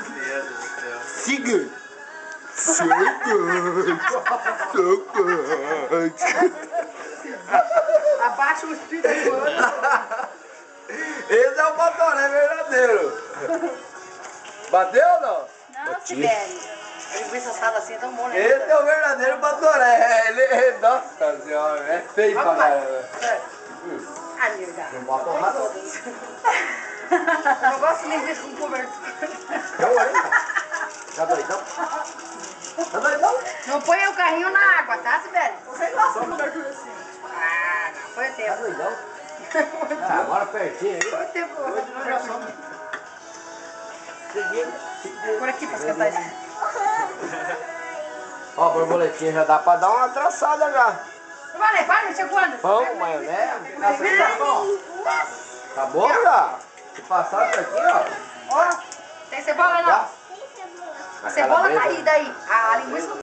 Meu Deus do céu. Siga! Abaixa o espírito do outro. Esse é o Batoré verdadeiro. Bateu ou não? Não, Sibeli. A linguiça assada assim é tão bom, né? Esse é o verdadeiro Batoré. Ele, nossa senhora, é feio pra caramba. Ah, Nilda. Não botou nada. Eu não gosto de linguiça com cobertura. Tá doidão? Tá doidão? Não põe o carrinho na água, tá, Sibeli? Você gosta de cobertura assim? Ah, não. Foi o Tá tempo. doidão? Ah, agora pertinho aí. Foi o tempo. Seguindo. Por aqui pra esquentar isso. Ó, a borboletinha já dá pra dar uma traçada já. Vai, mexer quando? Pão, maionese. Tá bom já? Se passar por aqui, ó. Ó, tem cebola não? Já. A cebola tá aí, daí. A linguiça não